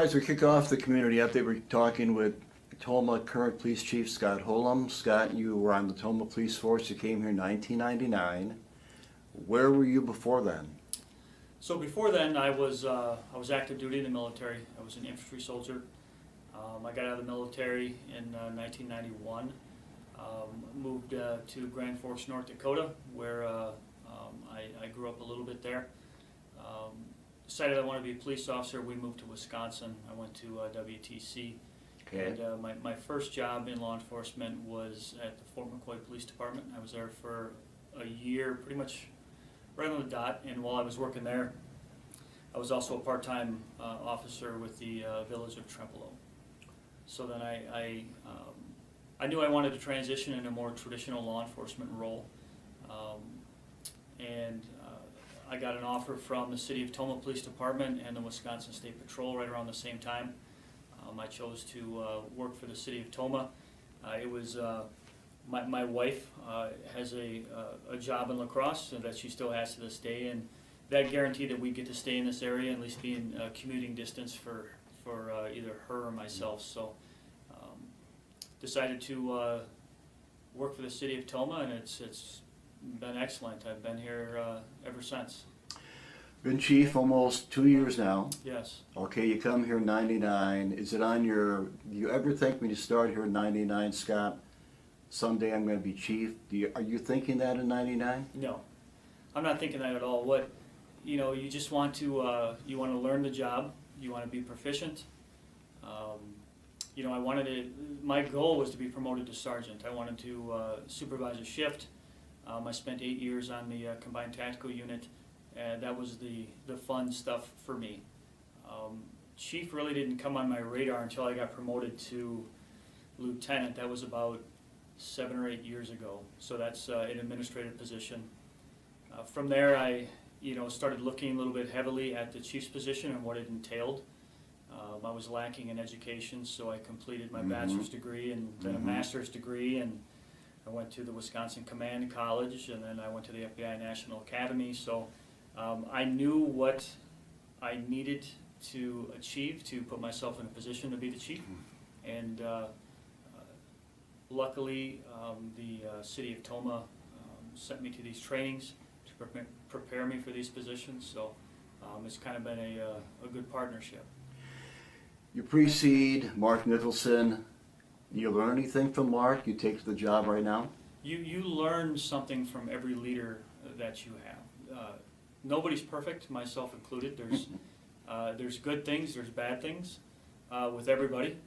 as we kick off the community update, we're talking with Tomah current police chief Scott Holm. Scott, you were on the Tomah police force. You came here in 1999. Where were you before then? So before then, I was active duty in the military. I was an infantry soldier. I got out of the military in 1991. Moved to Grand Forks, North Dakota, where I grew up a little bit there. Decided I wanted to be a police officer. We moved to Wisconsin. I went to WTC. Okay. And my first job in law enforcement was at the Fort McCoy Police Department. I was there for a year, pretty much right on the dot. And while I was working there, I was also a part-time officer with the village of Trempolo. So then I knew I wanted to transition into a more traditional law enforcement role. I got an offer from the City of Tomah Police Department and the Wisconsin State Patrol right around the same time. I chose to work for the City of Tomah. It was my wife has a job in La Crosse that she still has to this day, and that guaranteed that we get to stay in this area, at least be in commuting distance for either her or myself. So decided to work for the City of Tomah, and it's been excellent. I've been here ever since. Been chief almost 2 years now. Yes. Okay, you come here in 99. Is it on your, do you ever think when you start here in 99, Scott, someday I'm going to be chief? Are you thinking that in 99? No, I'm not thinking that at all. You just want to, you want to learn the job, you want to be proficient. My goal was to be promoted to sergeant. I wanted to supervise a shift. I spent 8 years on the combined tactical unit, and that was the fun stuff for me. Chief really didn't come on my radar until I got promoted to lieutenant. That was about 7 or 8 years ago. So that's an administrative position. From there, I started looking a little bit heavily at the chief's position and what it entailed. I was lacking in education, so I completed my bachelor's degree and then a master's degree, and I went to the Wisconsin Command College, and then I went to the FBI National Academy. So I knew what I needed to achieve to put myself in a position to be the chief. And luckily, the City of Tomah sent me to these trainings to prepare me for these positions. So it's kind of been a good partnership. You precede Mark Nicholson. Do you learn anything from Mark? You take to the job right now? You learn something from every leader that you have. Nobody's perfect, myself included. There's good things, there's bad things with everybody.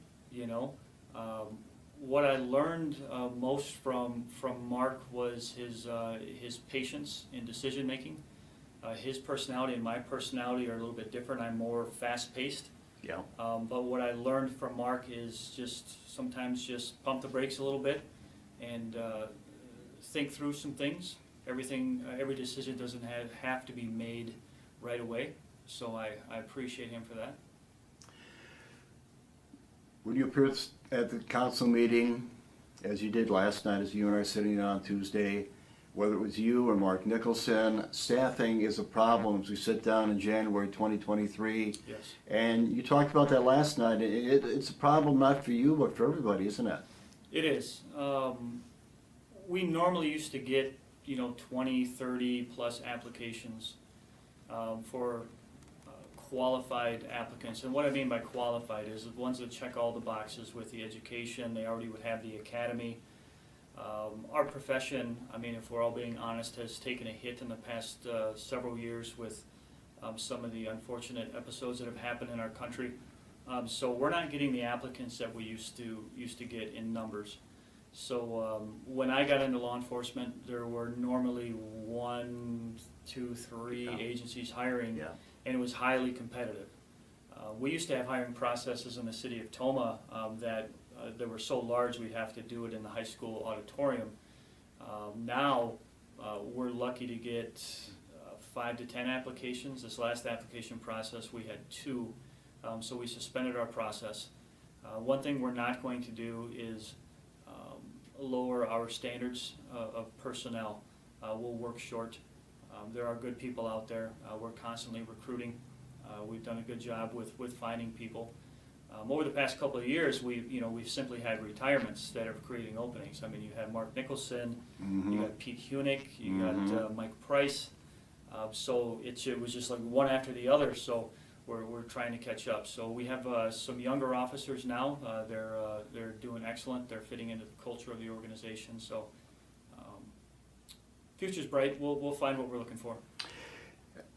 What I learned most from Mark was his patience in decision making. His personality and my personality are a little bit different. I'm more fast-paced. Yeah. But what I learned from Mark is sometimes just pump the brakes a little bit and think through some things. Every decision doesn't have to be made right away. So I appreciate him for that. When you appeared at the council meeting, as you did last night, as you and I are sitting on Tuesday, whether it was you or Mark Nicholson, staffing is a problem as we sit down in January 2023. Yes. And you talked about that last night. It's a problem not for you, but for everybody, isn't it? It is. We normally used to get 20, 30 plus applications for qualified applicants. And what I mean by qualified is the ones that check all the boxes with the education. They already would have the academy. Our profession, if we're all being honest, has taken a hit in the past several years with some of the unfortunate episodes that have happened in our country. So we're not getting the applicants that we used to get in numbers. So when I got into law enforcement, there were normally 1, 2, 3 agencies hiring, and it was highly competitive. We used to have hiring processes in the City of Tomah that they were so large we'd have to do it in the high school auditorium. Now we're lucky to get 5 to 10 applications. This last application process we had 2, so we suspended our process. One thing we're not going to do is lower our standards of personnel. We'll work short. There are good people out there. We're constantly recruiting. We've done a good job with finding people. Over the past couple of years, we've simply had retirements that are creating openings. I mean, you had Mark Nicholson, you got Pete Hunick, you got Mike Price. So it was just like one after the other. So we're trying to catch up. So we have some younger officers now. They're doing excellent. They're fitting into the culture of the organization. So future's bright. We'll find what we're looking for.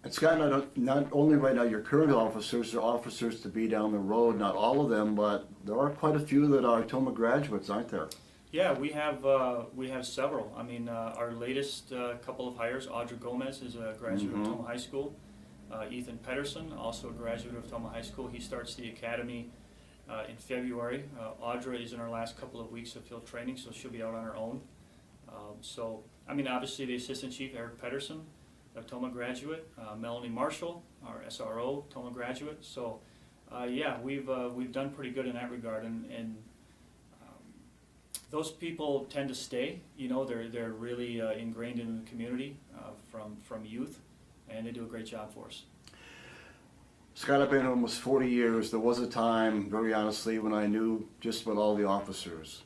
And Scott, not only right now your current officers, they're officers to be down the road, not all of them, but there are quite a few that are tomah graduates, aren't there? Yeah, we have several. I mean, our latest couple of hires, Audra Gomez is a graduate of Tomah High School. Ethan Pedersen, also a graduate of Tomah High School. He starts the academy in February. Audra is in her last couple of weeks of field training, so she'll be out on her own. So, I mean, obviously the assistant chief, Eric Pedersen, a Tomah graduate. Melanie Marshall, our SRO, Tomah graduate. So, yeah, we've done pretty good in that regard, and those people tend to stay. You know, they're really ingrained in the community from youth, and they do a great job for us. Scott, I've been here almost 40 years. There was a time, very honestly, when I knew just about all the officers.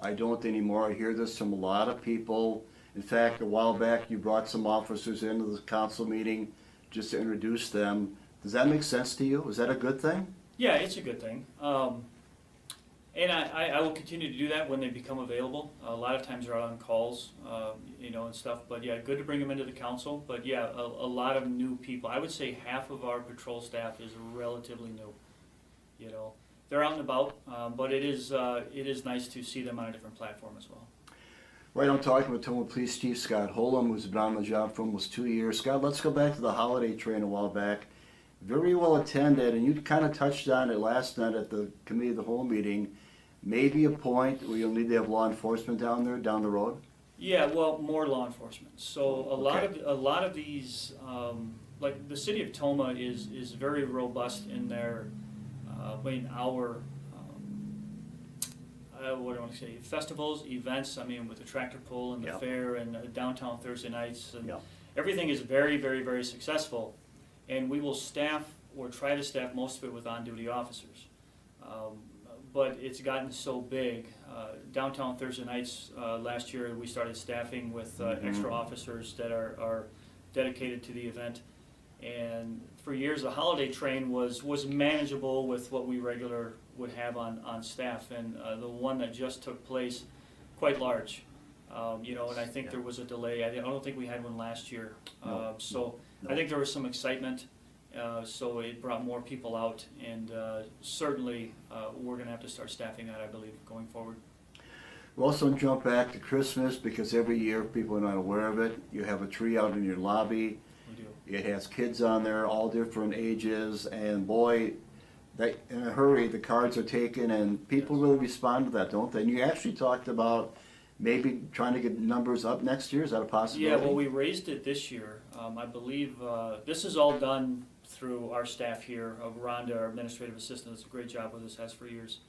I don't anymore. I hear this from a lot of people. In fact, a while back you brought some officers into the council meeting just to introduce them. Does that make sense to you? Is that a good thing? Yeah, it's a good thing. And I will continue to do that when they become available. A lot of times they're out on calls, you know, and stuff. But yeah, good to bring them into the council. But yeah, a lot of new people. I would say half of our patrol staff is relatively new. You know, they're out and about, but it is nice to see them on a different platform as well. Right, I'm talking with Tomah Police Chief Scott Holum, who's been on the job for almost 2 years. Scott, let's go back to the holiday train a while back. Very well attended, and you kind of touched on it last night at the committee of the whole meeting. Maybe a point where you'll need to have law enforcement down there, down the road? Yeah, well, more law enforcement. So a lot of these, like the city of Tomah is very robust in their, what do I want to say, festivals, events. I mean, with the tractor pull and the fair and downtown Thursday nights, and everything is very, very, very successful. And we will staff or try to staff most of it with on-duty officers. But it's gotten so big. Downtown Thursday nights last year, we started staffing with extra officers that are dedicated to the event. And for years, the holiday train was manageable with what we would have on staff. And the one that just took place, quite large. You know, and I think there was a delay. I don't think we had one last year. No. I think there was some excitement. So it brought more people out, and certainly we're going to have to start staffing that, I believe, going forward. We'll also jump back to Christmas, because every year, people are not aware of it, you have a tree out in your lobby. We do. It has kids on there, all different ages, and boy, in a hurry, the cards are taken, and people really respond to that, don't they? And you actually talked about maybe trying to get numbers up next year. Is that a possibility? Yeah, well, we raised it this year. I believe this is all done through our staff here. Rhonda, our administrative assistant, does a great job with this, has for years.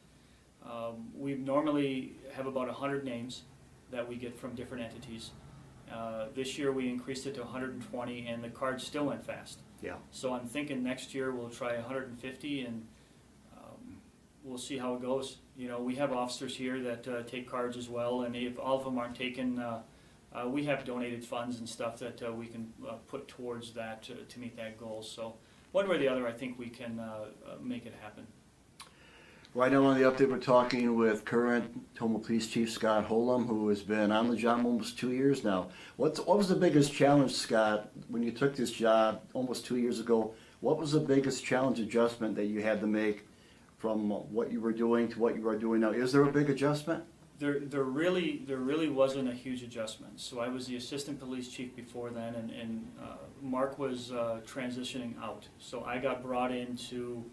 We normally have about 100 names that we get from different entities. This year we increased it to 120, and the cards still went fast. Yeah. So I'm thinking next year we'll try 150, and we'll see how it goes. You know, we have officers here that take cards as well, and if all of them aren't taken, we have donated funds and stuff that we can put towards that to meet that goal. So one way or the other, I think we can make it happen. Right now on the update, we're talking with current Tomah Police Chief Scott Holum, who has been on the job almost 2 years now. What was the biggest challenge, Scott, when you took this job almost 2 years ago? What was the biggest challenge adjustment that you had to make from what you were doing to what you are doing now? Is there a big adjustment? There really wasn't a huge adjustment. So I was the assistant police chief before then, and Mark was transitioning out. So I got brought into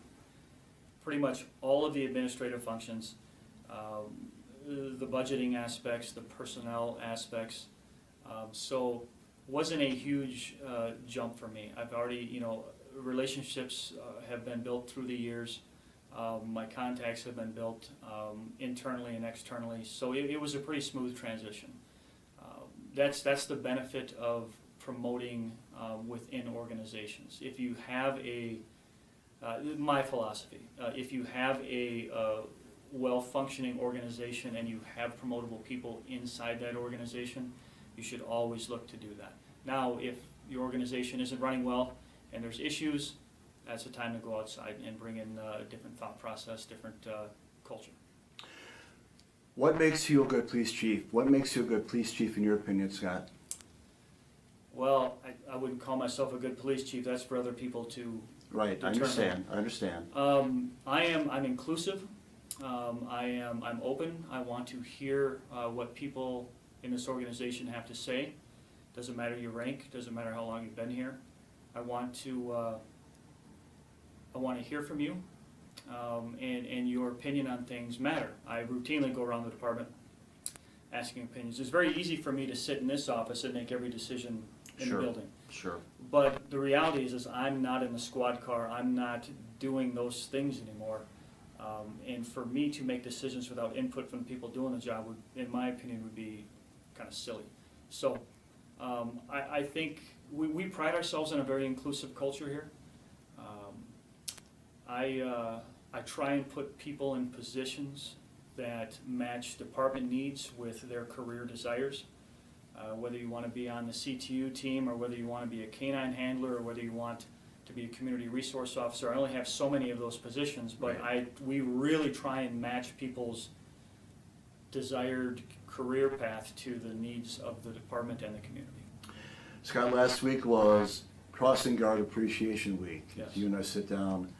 pretty much all of the administrative functions, the budgeting aspects, the personnel aspects. So wasn't a huge jump for me. I've already, you know, relationships have been built through the years. My contacts have been built internally and externally, so it was a pretty smooth transition. That's the benefit of promoting within organizations. If you have a My philosophy. If you have a well-functioning organization and you have promotable people inside that organization, you should always look to do that. Now, if your organization isn't running well and there's issues, that's the time to go outside and bring in a different thought process, different culture. What makes you a good police chief? What makes you a good police chief in your opinion, Scott? Well, I wouldn't call myself a good police chief. That's for other people to Right, I determine. understand. I'm inclusive. I'm open. I want to hear what people in this organization have to say. Doesn't matter your rank. Doesn't matter how long you've been here. I want to hear from you, and your opinion on things matter. I routinely go around the department asking opinions. It's very easy for me to sit in this office and make every decision in the building. Sure. But the reality is I'm not in the squad car. I'm not doing those things anymore. And for me to make decisions without input from the people doing the job, in my opinion, would be kind of silly. So I think we pride ourselves on a very inclusive culture here. I try and put people in positions that match department needs with their career desires. Whether you want to be on the CTU team, or whether you want to be a canine handler, or whether you want to be a community resource officer. I only have so many of those positions, but we really try and match people's desired career path to the needs of the department and the community. Scott, last week was Crossing Guard Appreciation Week. Yes. You and I sit down.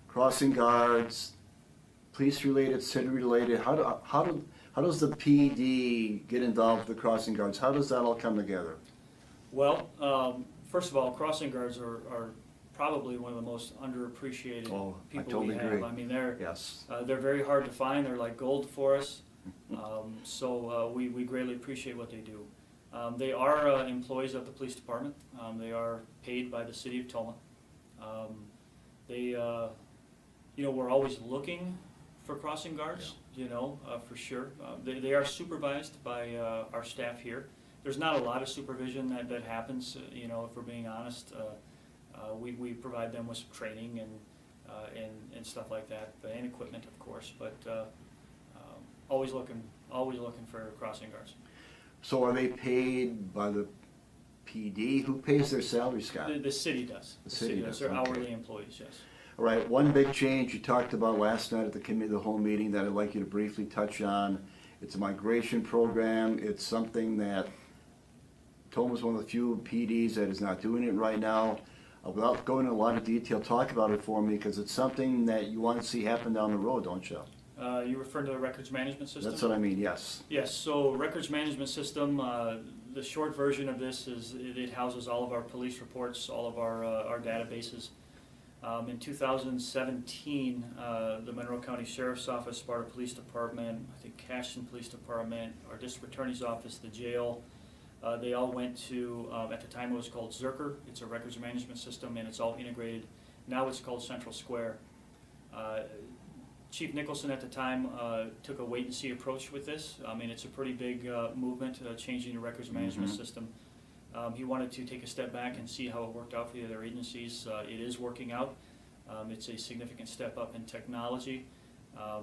Crossing guards, police-related, city-related. How does the PD get involved with the crossing guards? How does that all come together? Well, first of all, crossing guards are probably one of the most underappreciated people we have. Agree. I mean, they're Yes. They're very hard to find. They're like gold for us. So we greatly appreciate what they do. They are employees of the police department. They are paid by the city of Tomah. We're always looking for crossing guards, for sure. They are supervised by our staff here. There's not a lot of supervision that happens, if we're being honest. We provide them with some training and stuff like that, and equipment, of course, but always looking for crossing guards. So are they paid by the PD? Who pays their salary, Scott? The city does. The city does. They're Okay. hourly employees, yes. All right, one big change you talked about last night at the committee of the whole meeting that I'd like you to briefly touch on. It's a migration program. It's something that Tomah's one of the few PDs that is not doing it right now. Without going into a lot of detail, talk about it for me, because it's something that you want to see happen down the road, don't you? You refer to the records management system? That's what I mean, yes. Yes, so records management system, the short version of this is it houses all of our police reports, all of our databases. In 2017, the Monroe County Sheriff's Office, Sparta Police Department, I think Cashton Police Department, our District Attorney's Office, the jail, they all went to, at the time it was called Zerker. It's a records management system and it's all integrated. Now it's called Central Square. Chief Nicholson at the time took a wait-and-see approach with this. I mean, it's a pretty big movement, changing the records management system. He wanted to take a step back and see how it worked out for the other agencies. It is working out. It's a significant step up in technology.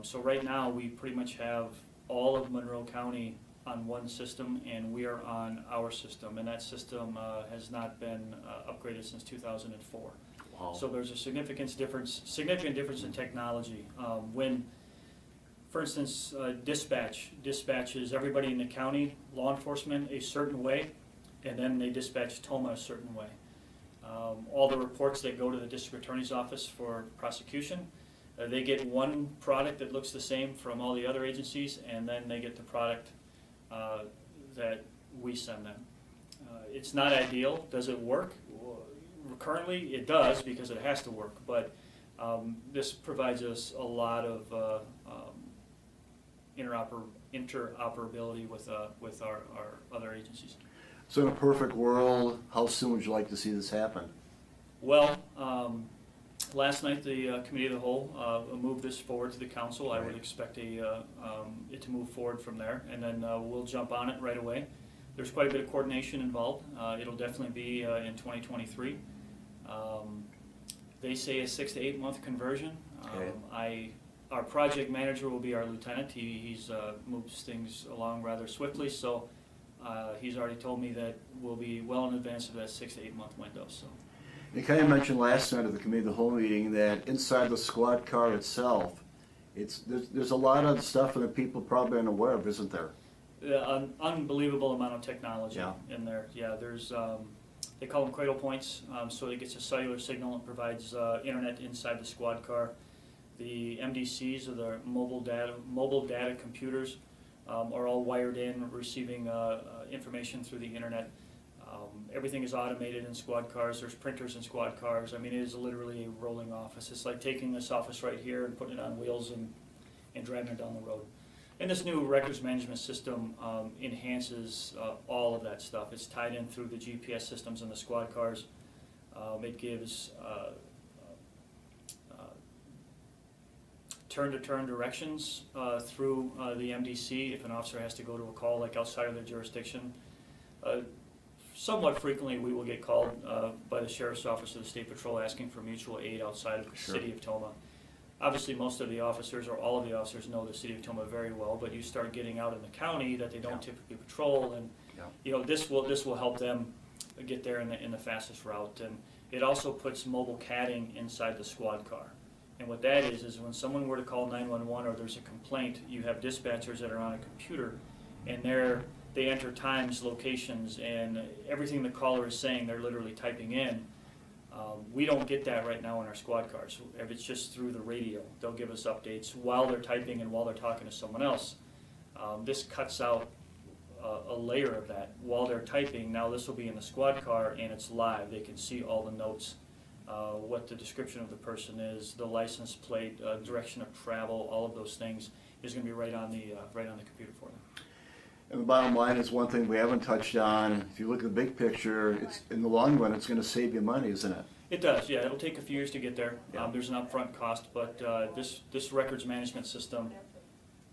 So right now, we pretty much have all of Monroe County on one system, and we are on our system, and that system has not been upgraded since 2004. Wow. So there's a significant difference in technology. When, for instance, dispatches everybody in the county, law enforcement, a certain way, and then they dispatch Tomah a certain way. All the reports that go to the district attorney's office for prosecution, they get one product that looks the same from all the other agencies, and then they get the product that we send them. It's not ideal. Does it work? Currently, it does because it has to work, but this provides us a lot of interoperability with our other agencies. So in a perfect world, how soon would you like to see this happen? Well, last night the Committee of the Whole moved this forward to the Council. I would expect it to move forward from there, and then we'll jump on it right away. There's quite a bit of coordination involved. It'll definitely be in 2023. They say a 6 to 8 month conversion. Okay. Our project manager will be our lieutenant. He's moves things along rather swiftly, so he's already told me that we'll be well in advance of that 6 to 8 month window. So. You kind of mentioned last night at the committee of the whole meeting that inside the squad car itself, there's a lot of stuff that people probably aren't aware of, isn't there? An unbelievable amount of technology Yeah. in there. Yeah, there's they call them cradle points, so it gets a cellular signal and provides internet inside the squad car. The MDCs, or the mobile data computers, are all wired in, receiving information through the internet. Everything is automated in squad cars. There's printers in squad cars. I mean, it is literally a rolling office. It's like taking this office right here and putting it on wheels and driving it down the road. And this new records management system enhances all of that stuff. It's tied in through the GPS systems in the squad cars. It gives turn-to-turn directions through the MDC if an officer has to go to a call like outside of their jurisdiction. Somewhat frequently we will get called by the Sheriff's Office or the State Patrol asking for mutual aid outside of the city of Tomah. Obviously most of the officers, or all of the officers, know the city of Tomah very well, but you start getting out in the county that they don't typically patrol, and you know, this will help them get there in the fastest route. And it also puts mobile CADing inside the squad car. And what that is when someone were to call 911 or there's a complaint, you have dispatchers that are on a computer, and they enter times, locations, and everything the caller is saying, they're literally typing in. We don't get that right now in our squad cars. If it's just through the radio, they'll give us updates while they're typing and while they're talking to someone else. This cuts out a layer of that. While they're typing, now this will be in the squad car and it's live. They can see all the notes, what the description of the person is, the license plate, direction of travel, all of those things is going to be right on the computer for them. And the bottom line is one thing we haven't touched on. If you look at the big picture, it's in the long run, it's going to save you money, isn't it? It does, yeah. It'll take a few years to get there. Yeah. There's an upfront cost, but this records management system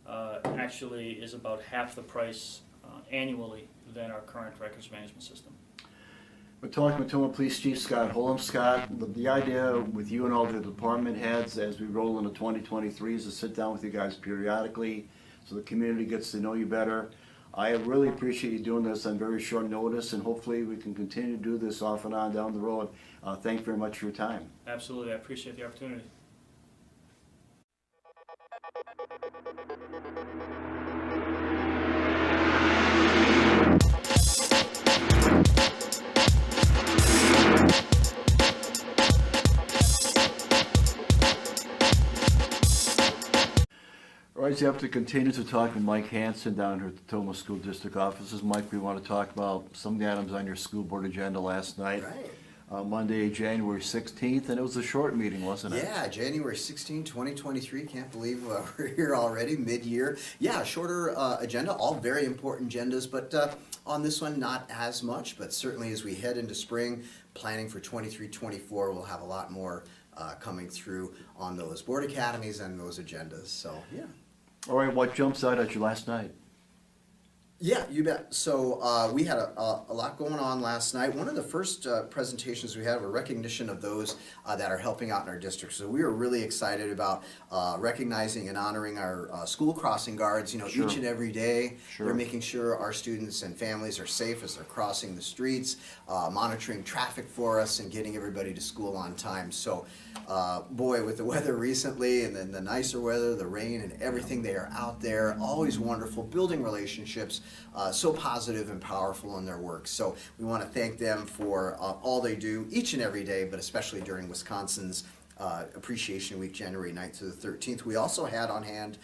actually is about half the price annually than our current records management system. We're talking with Tomah Police Chief Scott Holm. Scott, the idea with you and all the department heads as we roll into 2023 is to sit down with you guys periodically so the community gets to know you better. I really appreciate you doing this on very short notice, and hopefully we can continue to do this off and on down the road. Thank you very much for your time. Absolutely, I appreciate the opportunity. All right, so you have to continue to talk with Mike Hanson down here at the Tomah School District offices. Mike, we want to talk about some of the items on your school board agenda last night. Right. Monday, January 16th, and it was a short meeting, wasn't it? Yeah, January 16, 2023. Can't believe we're here already, mid-year. Yeah, shorter agenda, all very important agendas, but on this one, not as much, but certainly as we head into spring, planning for 23-24, we'll have a lot more coming through on those board academies and those agendas, so yeah. All right, what jumps out at you last night? Yeah, you bet. So we had a lot going on last night. One of the first presentations we had were recognition of those that are helping out in our district. So we were really excited about recognizing and honoring our school crossing guards. You know, Sure. each and every day Sure. they're making sure our students and families are safe as they're crossing the streets, monitoring traffic for us, and getting everybody to school on time. So, boy, with the weather recently, and then the nicer weather, the rain, and everything, they are out there, always wonderful, building relationships. So positive and powerful in their work. So we want to thank them for all they do each and every day, but especially during Wisconsin's Appreciation Week, January 9th to the 13th. We also had on hand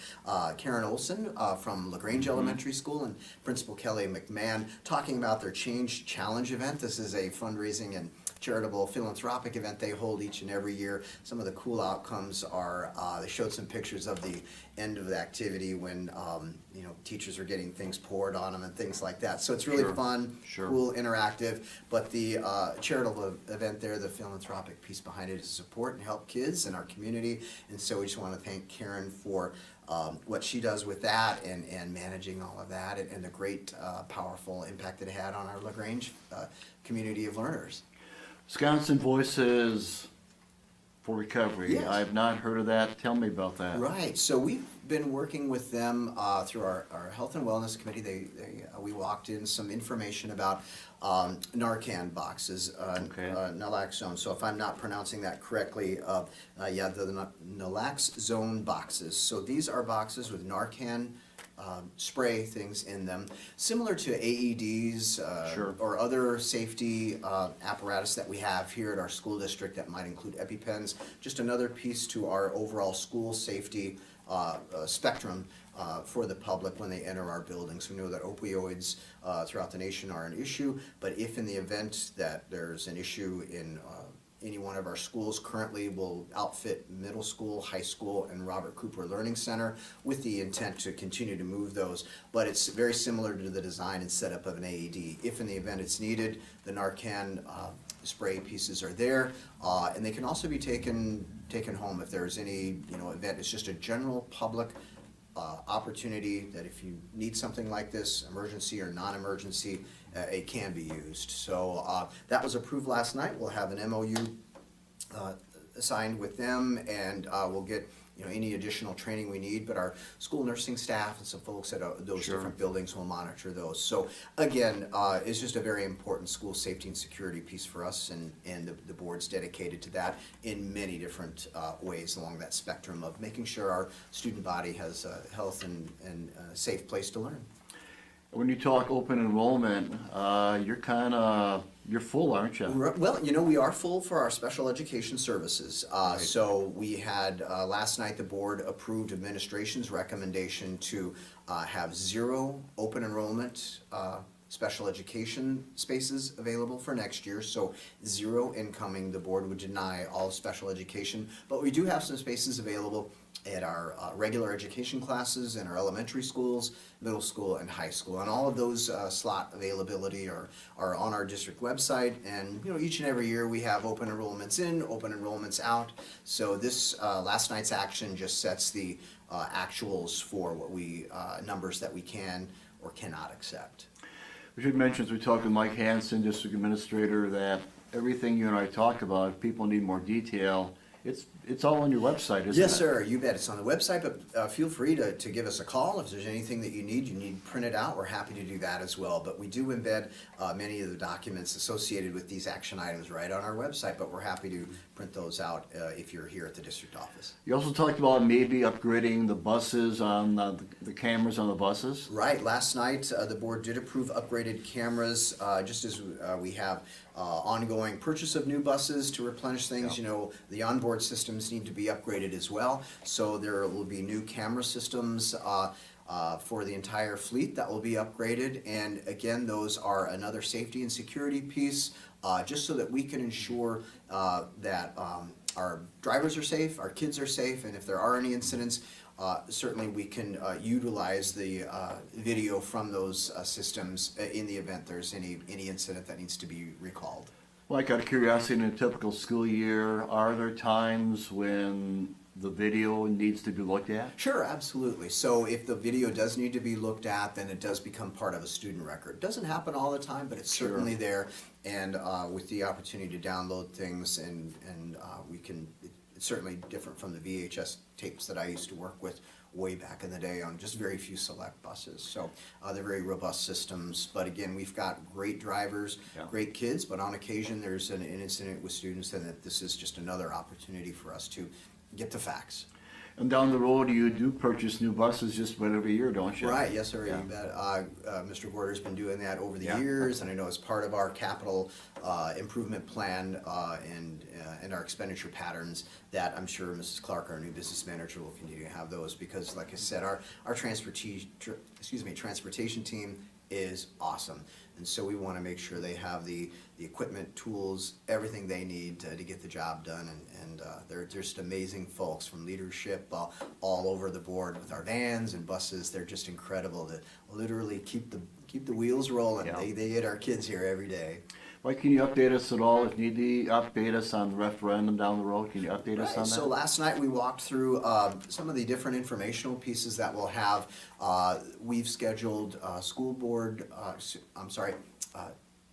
Karen Olson from LaGrange Elementary School and Principal Kelly McMahon talking about their Change Challenge event. This is a fundraising and charitable philanthropic event they hold each and every year. Some of the cool outcomes are they showed some pictures of the end of the activity when you know, teachers are getting things poured on them and things like that. So it's really Sure. fun, Sure. cool, interactive. But the charitable event there, the philanthropic piece behind it is support and help kids in our community. And so we just want to thank Karen for what she does with that and managing all of that, and the great powerful impact it had on our LaGrange community of learners. Wisconsin Voices for recovery. Yes. I have not heard of that. Tell me about that. Right, so we've been working with them through our Health and Wellness Committee. We walked in some information about Narcan boxes, Okay. naloxone. So if I'm not pronouncing that correctly, the naloxone boxes. So these are boxes with Narcan spray things in them, similar to AEDs Sure. or other safety apparatus that we have here at our school district that might include EpiPens. Just another piece to our overall school safety spectrum for the public when they enter our buildings. We know that opioids throughout the nation are an issue, but if in the event that there's an issue in any one of our schools, currently will outfit middle school, high school, and Robert Cooper Learning Center with the intent to continue to move those. But it's very similar to the design and setup of an AED. If in the event it's needed, the Narcan spray pieces are there, and they can also be taken home if there's any event. It's just a general public opportunity that if you need something like this, emergency or non-emergency, it can be used. So that was approved last night. We'll have an MOU signed with them, and we'll get any additional training we need, but our school nursing staff and some folks at those Sure. different buildings will monitor those. So again, it's just a very important school safety and security piece for us, and the board's dedicated to that in many different ways along that spectrum of making sure our student body has a health and a safe place to learn. When you talk open enrollment, you're full, aren't you? Well, we are full for our special education services. So we had, last night, the board approved administration's recommendation to have 0 open enrollment special education spaces available for next year. So 0 incoming. The board would deny all special education. But we do have some spaces available at our regular education classes in our elementary schools, middle school, and high school. And all of those slot availability are on our district website. And each and every year we have open enrollments in, open enrollments out. So this last night's action just sets the actuals for what numbers that we can or cannot accept. We should mention, as we talked with Mike Hanson, district administrator, that everything you and I talked about, if people need more detail, it's all on your website, isn't it? Yes, sir, you bet. It's on the website, but feel free to give us a call. If there's anything that you need printed out, we're happy to do that as well. But we do embed many of the documents associated with these action items right on our website, but we're happy to print those out if you're here at the district office. You also talked about maybe upgrading the buses on the cameras on the buses. Right, last night the board did approve upgraded cameras, just as we have ongoing purchase of new buses to replenish things. Yeah. The onboard systems need to be upgraded as well, so there will be new camera systems for the entire fleet that will be upgraded. And again, those are another safety and security piece, just so that we can ensure that our drivers are safe, our kids are safe, and if there are any incidents, certainly we can utilize the video from those systems in the event there's any incident that needs to be recalled. Like, out of curiosity, in a typical school year, are there times when the video needs to be looked at? Sure, absolutely. So if the video does need to be looked at, then it does become part of a student record. It doesn't happen all the time, but it's certainly there. And with the opportunity to download things, and we can, it's certainly different from the VHS tapes that I used to work with way back in the day on just very few select buses. So they're very robust systems. But again, we've got great drivers, Yeah. great kids, but on occasion there's an incident with students, and that this is just another opportunity for us to get the facts. And down the road, you do purchase new buses just about every year, don't you? Right, yes, sir, Yeah. you bet. Mr. Gorder's been doing that over the Yeah. years, and I know as part of our capital improvement plan and our expenditure patterns, that I'm sure Mrs. Clark, our new business manager, will continue to have those, because like I said, our transportation team is awesome. And so we want to make sure they have the equipment, tools, everything they need to get the job done. And they're just amazing folks from leadership all over the board with our vans and buses. They're just incredible to literally keep the wheels rolling. Yeah. They get our kids here every day. Mike, can you update us at all, if need be, update us on the referendum down the road? Can you update us on that? So last night we walked through some of the different informational pieces that we'll have. We've scheduled school board,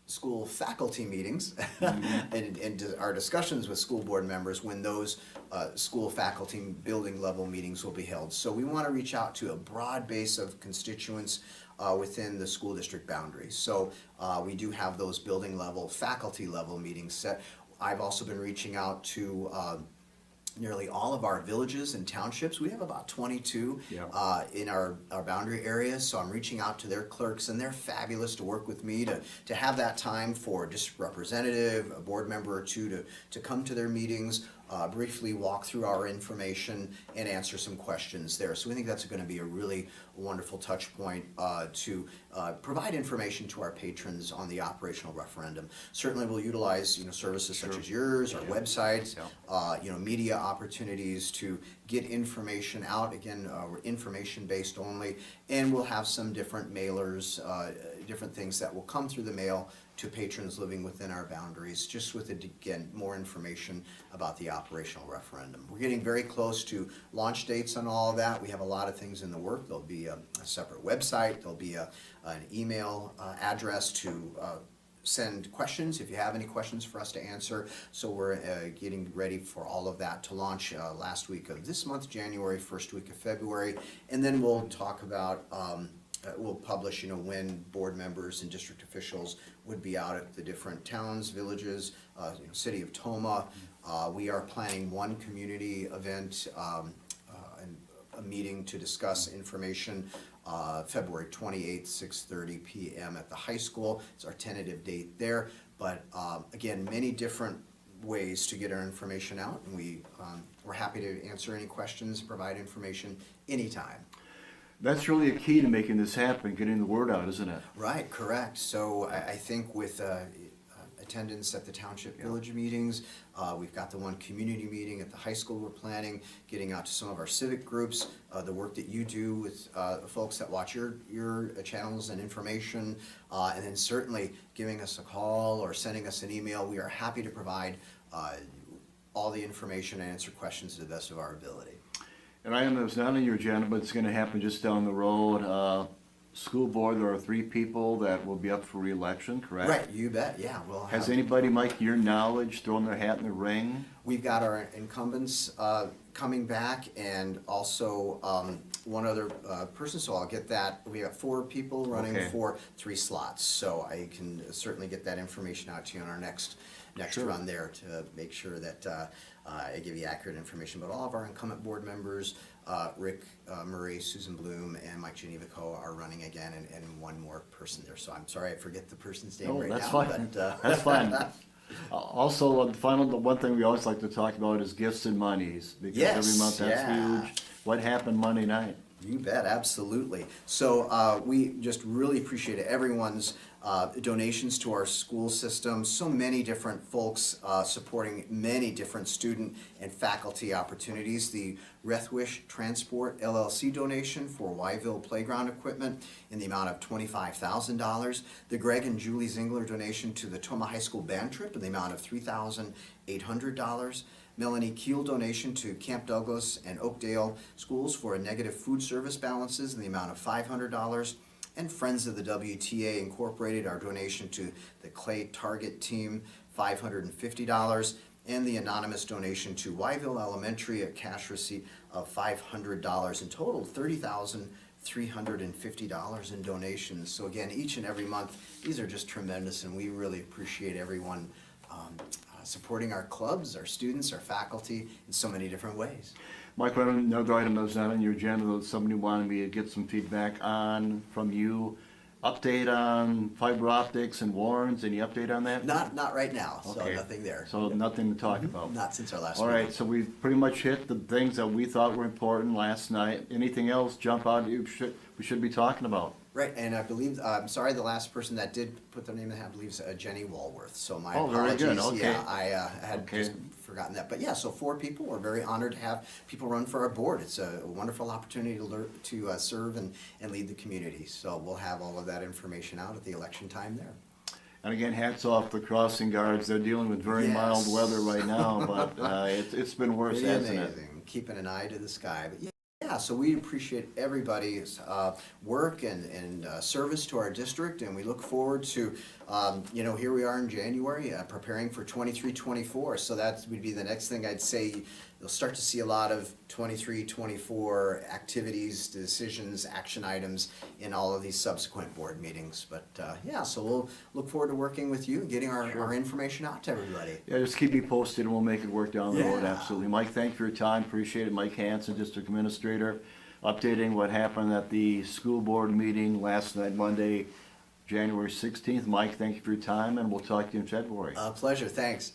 school faculty meetings and our discussions with school board members when those school faculty building level meetings will be held. So we want to reach out to a broad base of constituents within the school district boundaries. So we do have those building level, faculty level meetings set. I've also been reaching out to nearly all of our villages and townships. We have about 22 in our boundary areas, so I'm reaching out to their clerks, and they're fabulous to work with me to have that time for just representative, a board member or two to come to their meetings, briefly walk through our information and answer some questions there. So we think that's going to be a really wonderful touch point to provide information to our patrons on the operational referendum. Certainly we'll utilize services such as yours, our websites, media opportunities to get information out. Again, we're information based only, and we'll have some different mailers, different things that will come through the mail to patrons living within our boundaries, just with, again, more information about the operational referendum. We're getting very close to launch dates on all of that. We have a lot of things in the work. There'll be a separate website. There'll be an email address to send questions if you have any questions for us to answer. So we're getting ready for all of that to launch last week of this month, January, first week of February. And then we'll talk about we'll publish, when board members and district officials would be out at the different towns, villages, city of Tomah. We are planning one community event and a meeting to discuss information February 28th, 6:30 p.m. at the high school. It's our tentative date there. But again, many different ways to get our information out, and we're happy to answer any questions, provide information anytime. That's really a key to making this happen, getting the word out, isn't it? Right, correct. So I think with attendance at the township village meetings, we've got the one community meeting at the high school we're planning, getting out to some of our civic groups, the work that you do with folks that watch your channels and information, and then certainly giving us a call or sending us an email. We are happy to provide all the information and answer questions to the best of our ability. An item that was not on your agenda, but it's going to happen just down the road. School board, there are 3 people that will be up for re-election, correct? Right, you bet, yeah. Has anybody, Mike, your knowledge, thrown their hat in the ring? We've got our incumbents coming back, and also one other person, so I'll get that. We have 4 people running for 3 slots, so I can certainly get that information out to you on our next run there to make sure that I give you accurate information. But all of our incumbent board members, Rick Murray, Susan Bloom, and Mike Genevico are running again, and one more person there. So I'm sorry I forget the person's name right that's now. Fine. But, that's fine. Also, the one thing we always like to talk about is gifts and monies, because every month that's huge. What happened Monday night? You bet, absolutely. So we just really appreciate everyone's donations to our school system. So many different folks supporting many different student and faculty opportunities. The Rethwish Transport LLC donation for Wyville playground equipment in the amount of $25,000. The Greg and Julie Zingler donation to the Tomah High School band trip in the amount of $3,800. Melanie Keel donation to Camp Douglas and Oakdale schools for a negative food service balances in the amount of $500. And Friends of the WTA Incorporated, our donation to the Clay Target Team, $550. And the anonymous donation to Wyville Elementary, a cash receipt of $500. In total, $30,350 in donations. So again, each and every month, these are just tremendous, and we really appreciate everyone supporting our clubs, our students, our faculty in so many different ways. Mike, another item that was not on your agenda that somebody wanted me to get some feedback on from you. Update on fiber optics and Warrens, any update on that? Not right now, so nothing there. So nothing to talk about? Not since our last All meeting. right, so we've pretty much hit the things that we thought were important last night. Anything else jump out we should be talking about? Right, and I believe, I'm sorry, the last person that did put their name in the hat, I believe, is Jenny Walworth. So my apologies. Very good. Okay. Yeah, I had just forgotten that. But yeah, so 4 people. We're very honored to have people run for our board. It's a wonderful opportunity to serve and lead the community. So we'll have all of that information out at the election time there. And again, hats off to the crossing guards. They're dealing with very mild weather right now, but it's been worse, hasn't it? Amazing. Keeping an eye to the sky. But yeah, yeah, so we appreciate everybody's work and service to our district, and we look forward to, here we are in January, preparing for 23-24. So that would be the next thing I'd say. You'll start to see a lot of 23-24 activities, decisions, action items in all of these subsequent board meetings. But yeah, so we'll look forward to working with you, getting our information out to everybody. Yeah, just keep me posted and we'll make it work down the road, Yeah. absolutely. Mike, thank you for your time, appreciate it. Mike Hanson, District Administrator, updating what happened at the school board meeting last night, Monday, January 16th. Mike, thank you for your time, and we'll talk to you in February. Pleasure, thanks.